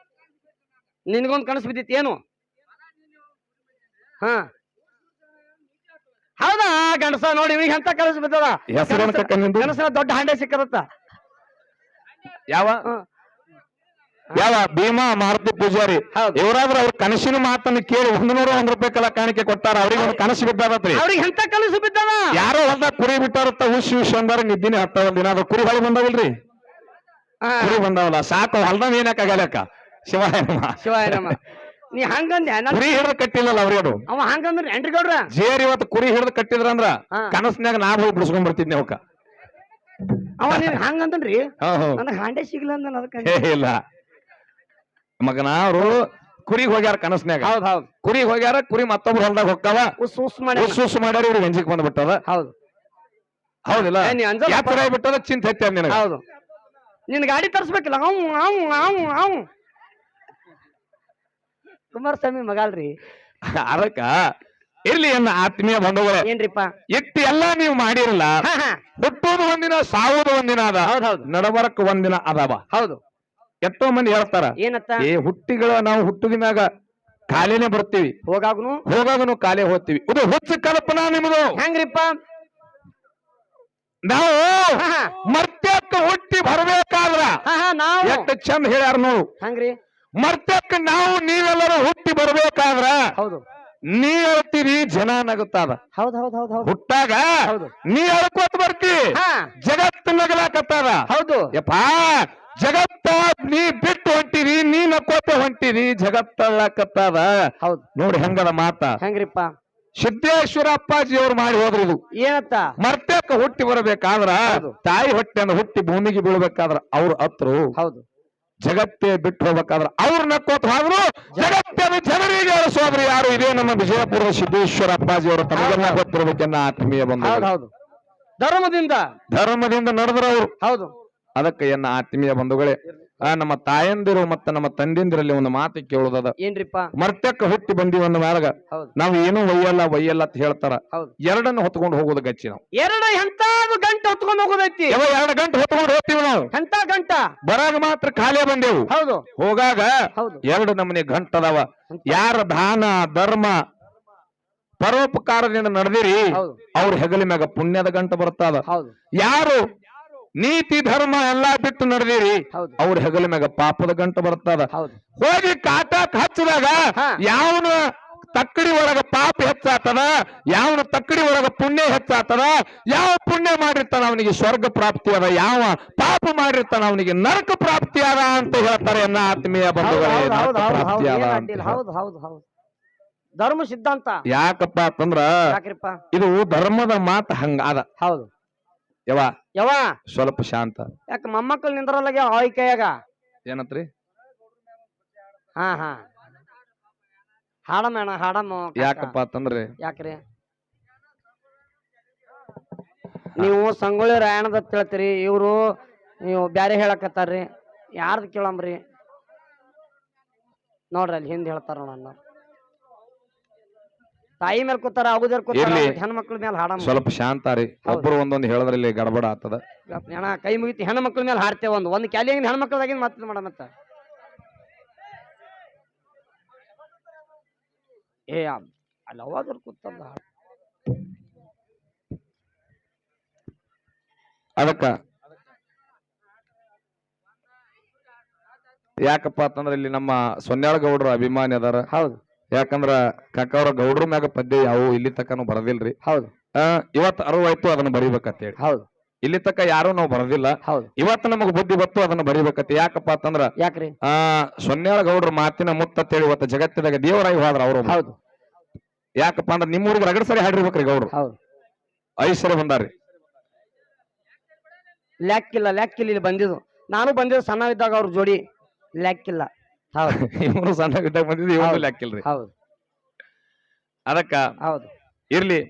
ನಿನ್ಗೊಂದು ಕನಸು ಬಿದ್ದಿತ್ತು ಏನು ಹಾ ಹೌದಾ ಗಣಸ ನೋಡಿ ಇವ್ರಿಗೆ ಎಂತ ಕನಸು ಬಿದ್ದದ ಗಣಸ ದೊಡ್ಡ ಹಾಂಡೆ ಸಿಕ್ಕದತ್ತ ಯಾವ ಭೀಮಾ ಮಾರುತಿ ಪೂಜಾರಿ ಇವರಾದ್ರೂ ಅವ್ರ ಕನಸಿನ ಮಾತನ್ನು ಕೇಳಿ 101 ರೂಪಾಯಿ ಕಲ ಕಾಣಿಕೆ ಕೊಟ್ಟಾರ ಅವ್ರಿಗೆ ಒಂದು ಕನಸು ಬಿದ್ದಾರತ್ರಿ ಅವ್ರಿಗೆ ಎಂತ ಕನಸು ಬಿದ್ದದ ಯಾರೋ ಹೊಲ್ದಾಗ ಕುರಿ ಬಿಟ್ಟಾರತ್ತ ಹುಷ್ ಅಂದಾರ ನಿದ್ದಿನೇ ಹತ್ತ ಒಂದಿನ ಅದು ಕುರಿ ಹೊಳಿ ಬಂದಾವಲ್ರಿ ಕುರಿ ಬಂದಾವಲ್ಲ ಸಾಕು ಹೊಲ್ದಾಗ ಏನಕ್ಕಾಗಲಕ್ಕ ಶಿವಾಯನಮ್ಮ ನೀ ಹಂಗಂದೆ ಕುರಿ ಹಿಡಿದು ಕಟ್ಟಿಲ್ಲಲ್ಲ ಅವ್ರಿಗೆ ಅವ ಹಂಗಂದ್ರ ಎಂಟ್ರಿ ಗೌಡ್ರ ಜೇರಿ ಇವತ್ತು ಕುರಿ ಹಿಡಿದು ಕಟ್ಟಿದ್ರಂದ್ರ ಕನಸ್ನ್ಯಾಗ ನಾ ಹೋಗಿ ಬಿಡಿಸ್ಕೊಂಡ್ ಬರ್ತಿದ್ನಿ ಅವಕ್ಕ ಅವ ನೀವ್ ಹಂಗಂದ್ರಿ ನನಗೆ ಹಾಂಡೆ ಸಿಗ್ಲ ಅಂದ ಅದಕ್ಕೆ ಇಲ್ಲ ಮಗನ ಅವರು ಕುರಿಗ್ ಹೋಗ್ಯಾರ ಕನಸ್ನ್ಯಾಗ ಹೌದ್ ಹೌದ್ ಕುರಿಗ್ ಹೋಗ್ಯಾರ ಕುರಿ ಮತ್ತೊಬ್ರು ಹೊಲ್ದಾಗ ಹೊಕ್ಕಾವ ಉಸ್ ಮಾಡ್ಯಾರ ಇವ್ರಿಗೆ ಅಂಜಿಕ್ ಬಂದ್ಬಿಟ್ಟದ ಹೌದು ಹೌದಿಲ್ಲ ಯಾತ್ರ ಬಿಟ್ಟದ ಚಿಂತೆ ಹೆಚ್ಚ ನಿನಗ ಹೌದು ನಿನ್ ಗಾಡಿ ತರ್ಸ್ಬೇಕಿಲ್ಲ ಅವ್ ಕುಮಾರಸ್ವಾಮಿ ಮಗಾಳ್ರಿ ಅದಕ್ಕ ಇರ್ಲಿ ಅನ್ನ ಆತ್ಮೀಯ ಬಂಧುಗಳೇ ಏನ್ರಿಪ್ಪ ಇಟ್ಟು ಎಲ್ಲಾ ನೀವು ಮಾಡಿರಲ್ಲ ಹುಟ್ಟೋದು ಒಂದಿನ ಸಾವುದು ಒಂದಿನ ಅದ ನಡಬರಕ್ ಒಂದಿನ ಅದಾವ ಹೌದು ಎಷ್ಟೋ ಮಂದಿ ಹೇಳ್ತಾರ ಏನತ್ತ ಹುಟ್ಟಿಗಳ ನಾವು ಹುಟ್ಟುದಿನಾಗ ಕಾಲೇನೆ ಬರ್ತೀವಿ ಹೋಗಾಗನು ಕಾಲೇ ಹೋಗ್ತೀವಿ ಇದು ಹುಚ್ಚ ಕಲ್ಪನಾ ನಿಮ್ದು ಹೆಂಗ್ರಿಪ್ಪ ನಾವು ಮರ್ತ್ಯಕ್ಕ ಹುಟ್ಟಿ ಬರ್ಬೇಕಾದ್ರ ಎಷ್ಟು ಚಂದ ಹೇಳ್ಯಾರ ನೋಡು ಹಂಗ್ರಿ ಮರ್ತ್ಯಕ್ಕ ನಾವು ನೀವೆಲ್ಲರೂ ಹುಟ್ಟಿ ಬರ್ಬೇಕಾದ್ರ ಹೌದು ನೀ ಹೇಳ್ತೀರಿ ಜನ ನಗುತ್ತಾದ ಹುಟ್ಟಾಗ ನೀ ಹೇಳ್ಕೊತ ಬರ್ತಿ ಜಗತ್ತು ನಗಲಾಕತ್ತಾದ ಹೌದು ಯಪ್ಪಾ ಜಗತ್ತ ನೀ ಬಿಟ್ಟು ಹೊಂಟಿರಿ ನೀ ನಕ್ಕೋತ ಹೊಂಟಿರಿ ಜಗತ್ತಳ್ಳಕತ್ತಾದ ಹೌದು ನೋಡಿ ಹೆಂಗದ ಮಾತ ಹೆಂಗ್ರಿಪ್ಪ ಸಿದ್ದೇಶ್ವರ ಅಪ್ಪಾಜಿ ಅವ್ರು ಮಾಡಿ ಹೋದ್ರು ಇದು ಏನತ್ತ ಮರ್ತಕ್ಕ ಹುಟ್ಟಿ ಬರಬೇಕಾದ್ರ ತಾಯಿ ಹೊಟ್ಟೆಯನ್ನು ಹುಟ್ಟಿ ಭೂಮಿಗೆ ಬೀಳ್ಬೇಕಾದ್ರ ಅವ್ರು ಹತ್ರು ಹೌದು ಜಗತ್ತೇ ಬಿಟ್ಟು ಹೋಗ್ಬೇಕಾದ್ರ ಅವ್ರು ನಕ್ಕೋತ ಹೋದ್ರು ಜಗತ್ತನ್ನು ಜನರಿಗೆ ಅಳಿಸೋದ್ರಿ ಯಾರು ಇದೇ ನಮ್ಮ ವಿಜಯಪುರದ ಸಿದ್ದೇಶ್ವರ ಅಪ್ಪಾಜಿ ಅವರು ತಮಗೆಲ್ಲ ಗೊತ್ತಿರ್ಬೇಕನ್ನ ಆತ್ಮೀಯ ಬಂದ ಹೌದು ಧರ್ಮದಿಂದ ನಡೆದ್ರ ಅವ್ರು ಹೌದು ಅದಕ್ಕೆ ಎನ್ನ ಆತ್ಮೀಯ ಬಂಧುಗಳೇ ನಮ್ಮ ತಾಯಂದಿರು ಮತ್ತ ನಮ್ಮ ತಂದಿಂದಿರಲ್ಲಿ ಒಂದು ಮಾತು ಕೇಳುದದ ಏನ್ರಿಪ್ಪ ಮರ್ತಕ್ಕ ಹುಟ್ಟಿ ಬಂದಿವಿ ಒಂದು ಮಾರ್ಗ ನಾವು ಏನು ಒಯ್ಯಲ್ಲ ಅಂತ ಹೇಳ್ತಾರ ಎರಡನ್ನು ಹೊತ್ಕೊಂಡು ಹೋಗೋದು ಗಚ್ಚಿ ನಾವು ಗಂಟೆ ಹೊತ್ಕೊಂಡು ಹೋಗೋದೈತಿ 2 ಗಂಟೆ ಹೊತ್ಕೊಂಡು ಹೋಗ್ತೀವಿ ನಾವು ಎಂತ ಗಂಟ ಬರಾಗ ಮಾತ್ರ ಖಾಲಿ ಬಂದೆವು ಹೌದು ಹೋಗಾಗ 2 ನಮೂನಿ ಗಂಟದವ ಯಾರ ದಾನ ಧರ್ಮ ಪರೋಪಕಾರದಿಂದ ನಡೆದಿರಿ ಅವ್ರ ಹೆಗಲ ಮ್ಯಾಗ ಪುಣ್ಯದ ಗಂಟ ಬರ್ತದ ಯಾರು ನೀತಿ ಧರ್ಮ ಎಲ್ಲಾ ಬಿಟ್ಟು ನಡೆದಿರಿ ಅವ್ರ ಹೆಗಲ ಮ್ಯಾಗ ಪಾಪದ ಗಂಟ ಬರ್ತದ ಹೋಗಿ ಕಾಟಕ್ ಹಚ್ಚಿದಾಗ ಯಾವನು ತಕ್ಕಡಿ ಒಳಗ ಪಾಪ ಹೆಚ್ಚಾತದ, ಯಾವನ ತಕ್ಕಡಿ ಒಳಗ ಪುಣ್ಯ ಹೆಚ್ಚಾತದ. ಯಾವ ಪುಣ್ಯ ಮಾಡಿರ್ತಾನ ಅವನಿಗೆ ಸ್ವರ್ಗ ಪ್ರಾಪ್ತಿ ಅದ, ಯಾವ ಪಾಪ ಮಾಡಿರ್ತಾನ ಅವನಿಗೆ ನರಕ ಪ್ರಾಪ್ತಿ ಅದ ಅಂತ ಹೇಳ್ತಾರೆ. ಎನ್ನ ಆತ್ಮೀಯ ಬಂಧುಗಳೇ, ನರಕ ಪ್ರಾಪ್ತಿ ಅದ ಅಂತ ಹೇಳ್ತಾರೆ. ಹೌದು ಧರ್ಮ ಸಿದ್ಧಾಂತ. ಯಾಕಪ್ಪ ಅಂತಂದ್ರ ಯಾಕ್ರಿಪ್ಪ? ಇದು ಧರ್ಮದ ಮಾತು ಹಂಗ ಅದ. ಹೌದು ಯವ ಸ್ವಲ್ಪ ಶಾಂತ. ಯಾಕ ಮೊಮ್ಮಕ್ಕಳು ನಿಂದ್ರಲ್ಲಾಗ ಆಯ್ಕೆಯಾಗ ಏನಂತ್ರಿ? ಹಾ ಹಾಡಮ್ಮ ಹಾಡಮ್ಮ. ಯಾಕಪ್ಪ ಅಂತಂದ್ರೆ ಯಾಕ್ರಿ ನೀವು ಸಂಗೊಳ್ಳಿ ರಾಯಣ್ಣದ ಹೇಳ್ತೀರಿ, ಇವ್ರು ನೀವು ಬ್ಯಾರೆ ಹೇಳಕತ್ತಾರ್ರಿ. ಯಾರ್ದು ಕೇಳಂಬ್ರಿ? ನೋಡ್ರಿ ಅಲ್ಲಿ ಹಿಂದ್ ಹೇಳ್ತಾರ ನೋಡಣ್ಣ. ತಾಯಿ ಮೇಲೆ ಕೂತಾರ, ಅಗುದರ್ ಕೂತಾರ, ಹೆಣ್ಮಕ್ಳ ಮೇಲೆ ಹಾಡಮ್ಮ. ಸ್ವಲ್ಪ ಶಾಂತ ರೀ. ಒಬ್ರು ಒಂದೊಂದು ಹೇಳಿದ್ರಲ್ಲಿ ಗಡಬಡ ಆಗ್ತದ. ಅಣ್ಣ ಕೈ ಮುಗಿತಿ ಹೆಣ್ಮಕ್ಳ ಮೇಲೆ ಹಾಡ್ತೇವೆ. ಒಂದು ಕ್ಯಾಲಿ ಹೆಣ್ಮಕ್ಳದಾಗಿಂದ ಮಾತು ಮಾಡ. ಮತ್ತ ಅಲ್ಲಿ ಅವಾದ್ರ ಕೂತಲ್ಲ ಅದಕ್ಕ ಯಾಕಪ್ಪ ಅಂತಂದ್ರ ಇಲ್ಲಿ ನಮ್ಮ ಸೊನ್ಯಾಳ ಗೌಡ್ರ ಅಭಿಮಾನಿ ಅದಾರ. ಹೌದು. ಯಾಕಂದ್ರ ಕಾಕವ್ರ ಗೌಡ್ರ ಮ್ಯಾಗ ಪದ್ಯ ಯಾವ ಇಲ್ಲಿ ತಕನು ಬರದಿಲ್ರಿ. ಹೌದು. ಇವತ್ತು ಅರಿವಾಯ್ತು ಅದನ್ನ ಬರಿಬೇಕಂತ ಹೇಳಿ. ಹೌದು. ಇಲ್ಲಿ ತಕ್ಕ ಯಾರು ನಾವು ಬರದಿಲ್ಲ. ಹೌದು. ಇವತ್ತು ನಮಗ್ ಬುದ್ಧಿ ಬತ್ತು ಅದನ್ನ ಬರಿಬೇಕಂತ. ಯಾಕಪ್ಪ ಅಂತಂದ್ರ ಯಾಕ್ರಿ ಸೊನ್ಯಾಳ ಗೌಡ್ರ ಮಾತಿನ ಮುತ್ತಂತೇಳಿ ಇವತ್ತು ಜಗತ್ತಿದಾಗ ದೇವರಾಗಿ ಹೋದ್ರ ಅವರು. ಹೌದು. ಯಾಕಪ್ಪ ಅಂದ್ರ ನಿಮ್ಮ ಊರಿಗೆ ರಗಡ್ ಸರಿ ಹಾಡಿರ್ಬೇಕ್ರಿ ಗೌಡ್ರು. ಹೌದು. 5 ಸರಿ ಬಂದಾರ್ರಿ. ಲೆಕ್ಕಿಲ್ಲ ಇಲ್ಲಿ ಬಂದಿದ್ದು. ನಾನು ಬಂದಿದ್ದು ಸಣ್ಣ ಇದ್ದಾಗ ಅವ್ರ ಜೋಡಿ ಲೆಕ್ಕಿಲ್ಲ. ಹೌದು. ಇವರು ಸಣ್ಣ ಇದ್ದಾಗ ಬಂದಿದ್ದು, ಇವರು ಲೆಕ್ಕಿಲ್ರಿ. ಹೌದು. ಅದಕ್ಕ ಹೌದು ಇರ್ಲಿ.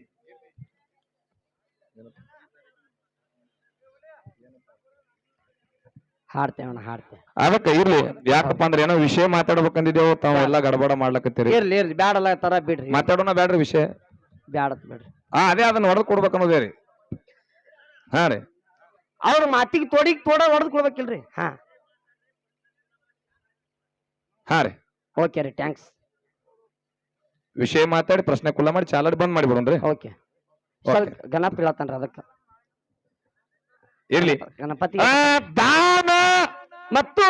ಹಾಡ್ತೇವೆ. ಅದಕ್ಕ ಇರ್ಲಿ. ಯಾಕಪ್ಪ ಅಂದ್ರೆ ಏನೋ ವಿಷಯ ಮಾತಾಡ್ಬೇಕಂದಿದ್ದೇವು, ತಾವೆಲ್ಲ ಗಡಬಡ ಮಾಡ್ಲಕತ್ತೀರಿ. ಇರ್ಲಿ ಬ್ಯಾಡಲ್ಲ ತರ ಬಿಡ್ರಿ. ಮಾತಾಡೋಣ ಬ್ಯಾಡ್ರಿ ವಿಷಯ. ಬ್ಯಾಡತ್ ಬಿಡ್ರಿ. ಅದೇ ಅದನ್ನ ಹೊಡೆದ್ ಕೊಡ್ಬೇಕನ್ನೋದೇ ರೀ. ಹಾ ರೀ, ಅವ್ರ ಮಾತಿಗೆ ತೋಡ ಹೊಡೆದ್ ಕೊಡ್ಬೇಕಿಲ್ರಿ. ಹಾ ರೀ, ಓಕೆ ರೀ, ಥ್ಯಾಂಕ್ಸ್. ವಿಷಯ ಮಾತಾಡಿ ಪ್ರಶ್ನೆ ಕುಲ್ಲ ಮಾಡಿ ಚಾಲಡ್ ಬಂದ್ ಮಾಡಿ ಬಿಡೋಣ್ರಿ. ಓಕೆ. ಗಣಪ ಹೇಳತ್ತನ್ರಿ ಅದಕ್ಕ. ಇರ್ಲಿ. ಗಣಪತಿ ದಾನ ಮತ್ತು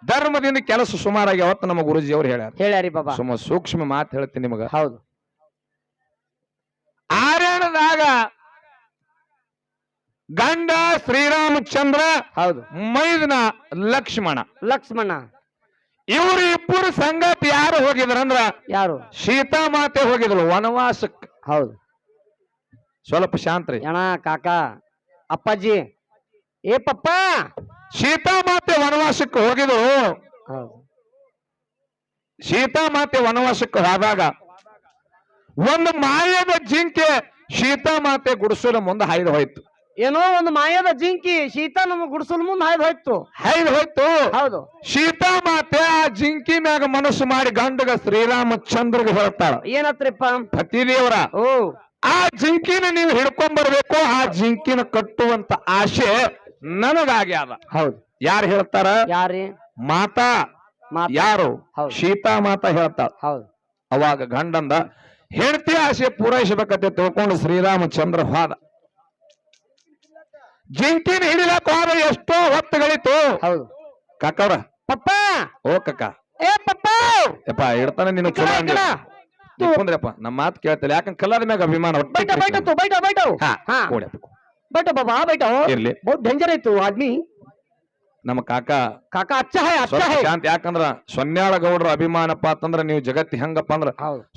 ಧರ್ಮದಿಂದ ಕೆಲಸ ಸುಮಾರಾಗಿ ಅವತ್ತು ನಮ್ಮ ಗುರುಜಿ ಅವ್ರು ಹೇಳ್ಯಾರಿ ಬಾಬಾ. ಸೂಕ್ಷ್ಮ ಮಾತು ಹೇಳ್ತೀನಿ ನಿಮಗ. ಹೌದು. ಆರ್ಯಣದಾಗ ಗಂಡ ಶ್ರೀರಾಮಚಂದ್ರ, ಹೌದು, ಮೈದನ ಲಕ್ಷ್ಮಣ. ಇವರು ಇಬ್ಬರು ಸಂಗತಿ ಯಾರು ಹೋಗಿದ್ರಂದ್ರ ಯಾರು? ಸೀತಾಮಾತೆ ಹೋಗಿದ್ರು ವನವಾಸಕ್ಕೆ. ಹೌದು. ಸ್ವಲ್ಪ ಶಾಂತ್ರಿ ಅಣ್ಣ ಕಾಕಾ ಅಪ್ಪಾಜಿ. ಏ ಪಪ್ಪ, ಸೀತಾಮಾತೆ ವನವಾಸಕ್ಕೆ ಹೋಗಿದ್ರು. ಸೀತಾಮಾತೆ ವನವಾಸಕ್ಕೆ ಹೋದಾಗ ಒಂದು ಮಾಯದ ಜಿಂಕೆ ಸೀತಾಮಾತೆ ಗುಡಿಸಲು ಮುಂದೆ ಹಾಯ್ದು ಹೋಯ್ತು. ಏನೋ ಒಂದು ಮಾಯದ ಜಿಂಕಿ ಸೀತಾ ನಮ್ಮ ಗುಡಿಸಲು ಮುಂದೆ ಹಾಯ್ದು ಹೋಯ್ತು. ಹೌದು. ಸೀತಾಮಾತೆ ಆ ಜಿಂಕಿ ಮ್ಯಾಗ ಮನಸ್ಸು ಮಾಡಿ ಗಂಡಗ ಶ್ರೀರಾಮಚಂದ್ರಗೆ ಹೇಳ್ತಾಳ, ಏನತ್ರಿಪ್ಪ? ಪತಿದೇವರ, ಆ ಜಿಂಕಿನ ನೀವು ಹಿಡ್ಕೊಂಡ್ ಬರ್ಬೇಕು, ಆ ಜಿಂಕಿನ ಕಟ್ಟುವಂತ ಆಶೆ ನನಗಾಗ್ಯಾದ. ಹೌದು. ಯಾರು ಹೇಳ್ತಾರ? ಯಾರಿ? ಮಾತಾ. ಯಾರು? ಸೀತಾ ಮಾತಾ ಹೇಳ್ತಾಳ. ಹೌದು. ಅವಾಗ ಗಂಡಂದ ಹೆಂಡತಿ ಆಸೆ ಪೂರೈಸಬೇಕಂತ ತಿಳ್ಕೊಂಡು ಶ್ರೀರಾಮಚಂದ್ರ ಹೋದ. ಜಿಂಕಿನ ಹಿಡಿಲಕ್ ಹೋದ. ಎಷ್ಟೋ ಹೊತ್ತುಗಳಿತು. ಹೌದು. ಕಾಕವ್ರ, ಪಪ್ಪ. ಓ ಕಕ್ಕ. ಏ ಪಪ್ಪ. ಯಪ್ಪ ಇಡ್ತಾನೆ ನೀನು ಚಲೋ ಕುಂದ್ರಪ್ಪ, ನಮ್ಮ ಮಾತು ಕೇಳ್ತಿಲ್ಲ. ಯಾಕಂದ್ರೆ ಕಲ್ಲದ ಮ್ಯಾಗ ಅಭಿಮಾನ. बैठो बाबा बैठो. इरली. बहुत डेंजर है तू आदमी. ನಮ್ಮ ಕಾಕಾ ಅಚ್ಚಾ ಹೈ ಅಚ್ಚಾ ಹೈ. ಶಾಂತ. ಯಾಕಂದ್ರ ಸೊನ್ಯಾಳ ಗೌಡ್ರ ಅಭಿಮಾನಪ್ಪ ಅಂತಂದ್ರ ನೀವು ಜಗತ್ತಿ ಹೆಂಗಪ್ಪ ಅಂದ್ರ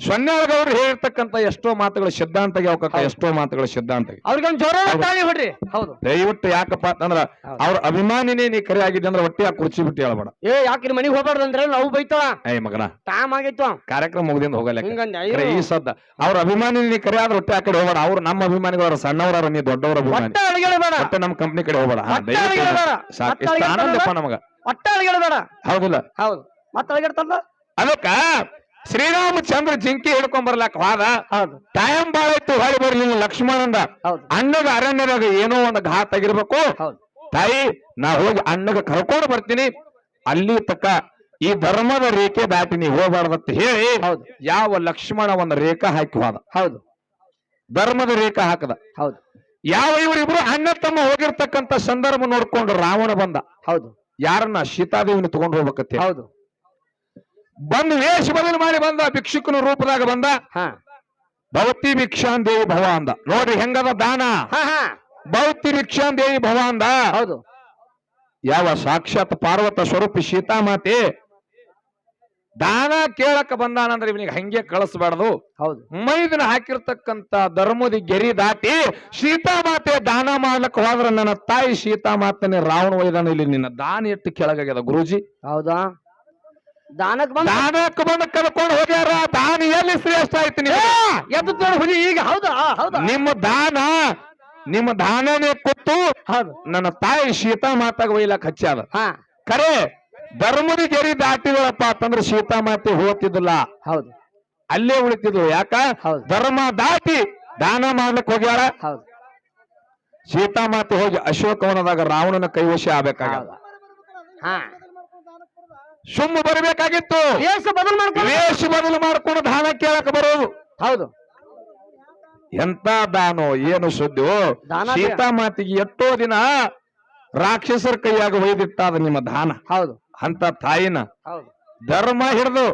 ಸೊನ್ಯಾಳ ಗೌಡ್ರು ಹೇಳಿರ್ತಕ್ಕಂತ ಎಷ್ಟೋ ಮಾತುಗಳು ಸಿದ್ಧಾಂತಗೆ ಅವಕಾಶ, ಎಷ್ಟೋ ಮಾತುಗಳು ಸಿದ್ಧಾಂತಗೆ. ಅವ್ರಿಗೊಂದು ಜೋರ ತಾಳಿ ಹೊಡ್ರಿ. ಹೌದು. ದಯವಿಟ್ಟು ಯಾಕಪ್ಪ ಅಂತಂದ್ರ ಅವ್ರ ಅಭಿಮಾನಿನೇ ನೀ ಕರೆ ಆಗಿದ್ದೆ ಅಂದ್ರೆ ಒಟ್ಟಿ ಆ ಕುರ್ಚಿ ಬಿಟ್ಟು ಹೇಳ್ಬೇಡ. ಯಾಕ್ರಿ ಮನಿಗೆ ಹೋಗ್ಬಾರ್ದು ಅಂದ್ರೆ ನಾವು ಬೈತಾಳ. ಮಗನ ಟೈಮ್ ಆಗಿತ್ತು, ಕಾರ್ಯಕ್ರಮ ಮುಗ್ದಿಂದ ಹೋಗಲ್ಲ. ಈ ಸದ್ದ ಅವ್ರ ಅಭಿಮಾನಿ ನೀ ಕರೆ ಆದ್ರೆ ಒಟ್ಟೆ ಆ ಕಡೆ ಹೋಗ್ಬೇಡ. ಅವ್ರು ನಮ್ಮ ಅಭಿಮಾನಿಗಳು ಸಣ್ಣವರ, ನೀ ದೊಡ್ಡವರ ಅಭಿಮಾನಿ. ಒಟ್ಟೆ ನಮ್ಮ ಕಂಪ್ನಿ ಕಡೆ ಹೋಗ್ಬೇಡ. ಸಾಕು, ನಮಗ ಹೌದಿಲ್ಲ? ಹೌದು. ಮತ್ತೆ ಅದಕ್ಕ ಶ್ರೀರಾಮಚಂದ್ರ ಜಿಂಕಿ ಹಿಡ್ಕೊಂಡ್ ಬರ್ಲಾಕ ಹೋದ. ಟೈಮ್ ಬಾಳ ಇತ್ತು, ಹೊಳಿ ಬರ್ಲಿಲ್ಲ. ಲಕ್ಷ್ಮಣಂದ ಅಣ್ಣಗ ಅರಣ್ಯದಾಗ ಏನೋ ಒಂದು ಘಾತ ಆಗಿರ್ಬೇಕು. ತಾಯಿ, ನಾ ಹೋಗಿ ಅಣ್ಣಗ ಕರ್ಕೊಂಡು ಬರ್ತೀನಿ, ಅಲ್ಲಿ ತಕ್ಕ ಈ ಧರ್ಮದ ರೇಖೆ ದಾಟಿ ನೀ ಹೋಗ್ಬಾರ್ದತ್ತ ಹೇಳಿ ಯಾವ ಲಕ್ಷ್ಮಣ ಒಂದು ರೇಖಾ ಹಾಕಿ ಹೋದ. ಹೌದು. ಧರ್ಮದ ರೇಖಾ ಹಾಕದ. ಹೌದು. ಯಾವ ಇವರಿಬ್ರು ಅಣ್ಣ ತಮ್ಮ ಹೋಗಿರ್ತಕ್ಕಂತ ಸಂದರ್ಭ ನೋಡ್ಕೊಂಡು ರಾವಣ ಬಂದ. ಹೌದು. ಯಾರನ್ನ? ಸೀತಾದೇವಿನ ತಗೊಂಡು ಹೋಗ್ಬೇಕತ್ತೆ. ಹೌದು. ಬಂದು ವೇಷ ಬದಲು ಮಾಡಿ ಬಂದ, ಭಿಕ್ಷುಕನ ರೂಪದಾಗ ಬಂದ. ಹಾ ಭವತಿ ಭಿಕ್ಷಾನ್ ದೇವಿ ಭವ ಅಂದ. ನೋಡ್ರಿ ಹೆಂಗದ ದಾನ. ಹಾ ಹಾ ಭವತಿ ಭಿಕ್ಷಾನ್ ದೇವಿ ಭವ ಅಂದ. ಹೌದು. ಯಾವ ಸಾಕ್ಷಾತ್ ಪಾರ್ವತ ಸ್ವರೂಪಿ ಸೀತಾಮಾತೆ ದಾನ ಕೇಳಕ ಬಂದಾನಂದ್ರೆ ಇವನಿಗೆ ಹಂಗೆ ಕಳಿಸ್ಬಾರ್ದು. ಹೌದು. ಮೈದನ ಹಾಕಿರ್ತಕ್ಕಂತ ಧರ್ಮದಿ ಗೆರಿ ದಾಟಿ ಸೀತಾಮಾತೆ ದಾನ ಮಾಡ್ಲಕ್ ಹೋದ್ರ ನನ್ನ ತಾಯಿ ಸೀತಾಮಾತನೆ ರಾವಣ ಒಯ್ದಾನ. ಇಲ್ಲಿ ನಿನ್ನ ದಾನ ಎಷ್ಟು ಕೆಳಗಾಗ್ಯದ ಗುರೂಜಿ. ಹೌದಾ? ದಾನಕ್ ಬಂದ ಕರ್ಕೊಂಡು ಹೋಗ್ಯಾರ. ದಾನ ಎಲ್ಲಿ ಶ್ರೇಷ್ಠ ಆಯ್ತು ಎದ್ದು ಹುಲಿ ಈಗ. ಹೌದಾ? ಹೌದಾ? ನಿಮ್ಮ ದಾನನೇ ಕೊಟ್ಟು ನನ್ನ ತಾಯಿ ಸೀತಾಮಾತಾಗ ಒಯ್ಲಕ್ ಹಚ್ಚಾದ. ಖರೆ ಧರ್ಮದ ಗೆರಿ ದಾಟಿದಳಪ್ಪ ಅಂತಂದ್ರೆ ಸೀತಾಮಾತೆ ಹೋಗ್ತಿದ್ದಿಲ್ಲ, ಹೌದು, ಅಲ್ಲೇ ಉಳಿತಿದ್ಲು. ಯಾಕ? ಧರ್ಮ ದಾಟಿ ದಾನ ಮಾಡ್ಲಿಕ್ ಹೋಗ್ಯಾಳ. ಸೀತಾಮಾತೆ ಹೋಗಿ ಅಶೋಕವನದಾಗ ರಾವಣನ ಕೈವಶ ಆಗ್ಬೇಕಾಗ ಸುಮ್ಮ ಬರ್ಬೇಕಾಗಿತ್ತು. ವೇಷ ಬದಲು ಮಾಡ್ಕೊಂಡು ದಾನ ಕೇಳಕ್ ಬರೋದು. ಹೌದು. ಎಂತ ದಾನೋ ಏನು ಸುದ್ದಿ. ಸೀತಾಮಾತಿಗೆ ಎಷ್ಟೋ ದಿನ ರಾಕ್ಷಸರ ಕೈಯಾಗ ಒಯ್ದಿಟ್ಟಾದ ನಿಮ್ಮ ದಾನ. ಹೌದು. ಅಂತ ತಾಯಿನ ಧರ್ಮ ಹಿಡಿದು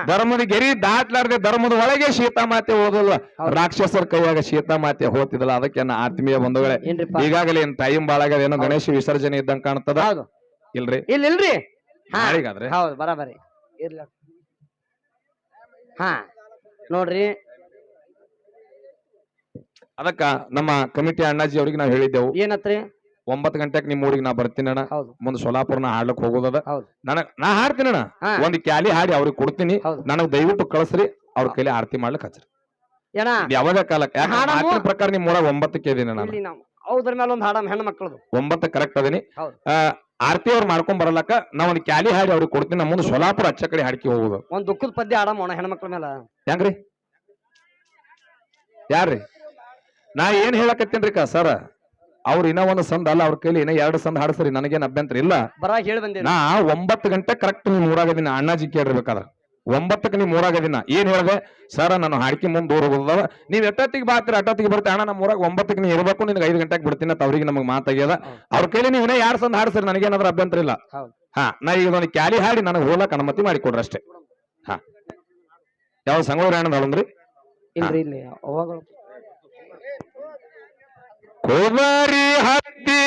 ಧರ್ಮದ ಗೆರಿ ದಾಟ್ಲಾರ್ದೆ ಧರ್ಮದ ಒಳಗೆ ಸೀತಾಮಾತೆ ಹೋದಲ್ಲ, ರಾಕ್ಷಸರ ಕೈಯಾಗ ಸೀತಾಮಾತೆ ಹೋಗ್ತಿದಲ್ಲ. ಅದಕ್ಕೆ ಆತ್ಮೀಯ ಬಂಧುಗಳೇ, ಈಗಾಗಲೇ ಏನ್ ಟೈಮ್ ಬಾಳಾಗ ಏನೋ ಗಣೇಶ ವಿಸರ್ಜನೆ ಇದ್ದಂಗ ಕಾಣ್ತದ. ಇಲ್ರಿ ಇಲ್ರಿ ನಾಳೆಗಾದ್ರೆ ಹೌದು ಬರಾಬರಿ ಇರ್ಲ. ಹಾ ನೋಡ್ರಿ, ಅದಕ್ಕ ನಮ್ಮ ಕಮಿಟಿ ಅಣ್ಣಾಜಿ ಅವ್ರಿಗೆ ನಾವ್ ಹೇಳಿದ್ದೆವು, ಏನತ್ರಿ 9 ಗಂಟೆಗೆ ನಿಮ್ ಊರಿಗೆ ನಾ ಬರ್ತೀನಿ ಅಣ್ಣ. ಮುಂದ್ ಸೋಲಾಪುರ್ನ ಹಾಡ್ಲಕ್ ಹೋಗೋದದ. ನಾ ಹಾಡ್ತೀನಿ ಅಣ್ಣ, ಒಂದ್ ಕ್ಯಾಲಿ ಹಾಡಿ ಅವ್ರಿಗೆ ಕೊಡ್ತೀನಿ. ನನಗ್ ದಯವಿಟ್ಟು ಕಳಿಸ್ರಿ, ಅವ್ರ ಕೈಲಿ ಆರತಿ ಮಾಡ್ಲಿಕ್ ಹಚ್ರಿ ಯಾವಾಗ ಕಾಲಕ್ಕೆ. ಯಾಕಂದ್ರೆ ಪ್ರಕಾರ ನಿಮ್ ಊರಾಗ 9ಕ್ಕೆ ಇದೀನಿ ನಾನು. ಹೌದ್ರ ಮೇಲೆ ಒಂದ್ ಹಾಡ ಹೆಣ್ಣು ಮಕ್ಕಳದು 9 ಕರೆಕ್ಟ್ ಅದೀನಿ. ಆರತಿ ಅವ್ರು ಮಾಡ್ಕೊಂಡ್ ಬರಲಕ್ಕ ನಾ ಒಂದ್ ಕ್ಯಾಲಿ ಹಾಡಿ ಅವ್ರಿಗೆ ಕೊಡ್ತೀನಿ. ನಮ್ಮ ಮುಂದೆ ಸೋಲಾಪುರ ಅಚ್ಚ ಕಡೆ ಹಾಡ್ಕಿ ಹೋಗುದು. ಒಂದ್ ದುಃಖದ ಪದ್ಯ ಆಡಮೋಣ ಹೆಣ್ಮಕ್ಳ ಮೇಲೆ. ಹೆಂಗ್ರಿ? ಯಾರ್ರಿ? ನಾ ಏನ್ ಹೇಳಕತ್ತೇನ್ರಿ ಸರ್, ಅವ್ರು ಇನ್ನ ಒಂದ್ ಸಂದ ಅಲ್ಲ, ಅವ್ರ ಕೈಲಿ ಇನ್ನ 2 ಸಂದ ಹಾಡ್ಸ್ರಿ, ನನಗೇನ್ ಅಭ್ಯಂತರ ಇಲ್ಲ. ನಾ 9 ಗಂಟೆ ಕರೆಕ್ಟ್ ನಿಮ್ ಊರಾಗದಿನ. ಅಣ್ಣಾಜಿ ಕೇಳಿರ್ಬೇಕಾದ್ರ 9ಕ್ಕೆ ನಿಮ್ ಊರಾಗದಿನ. ಏನ್ ಹೇಳ್ದೆ ಸರ್, ನಾನು ಹಾಡ್ಕಿ ಮುಂದ್ ದೂರ ಹೋಗೋದವ, ನೀವ್ ಎಷ್ಟೊತ್ತಿಗೆ ಬಾತ್ರಿ ಅಷ್ಟೊತ್ತಿಗೆ ಬರ್ತೀವಿ ಅಣ್ಣ. ನಮ್ಮ ಊರಾಗ 9ಕ್ಕೆ ನೀ ಇರ್ಬೇಕು, ನಿನ್ಗೆ 5 ಗಂಟೆಗೆ ಬಿಡ್ತೀನಿ ಅಂತ ಅವ್ರಿಗೆ ನಮಗ್ ಮಾತಾಗ್ಯದ. ಅವ್ರ ಕೈಲಿ ನೀವು ಇನ್ನ 2 ಸಂದ ಹಾಡ್ಸ್ರಿ, ನನಗೇನಾದ್ರೂ ಅಭ್ಯಂತರ ಇಲ್ಲ. ಹಾ, ನಾ ಈಗ ಒಂದು ಕ್ಯಾಲಿ ಹಾಡಿ ನನಗೆ ಹೋಗ್ಲಕ್ ಅನುಮತಿ ಮಾಡಿಕೊಡ್ರಿ ಅಷ್ಟೇ. ಹಾ, ಯಾವ ಸಂಗೋರಿ ಅಣ್ಣ ಹೇಳಂದ್ರಿ? ಕೋದಾರಿ ಹತ್ತಿ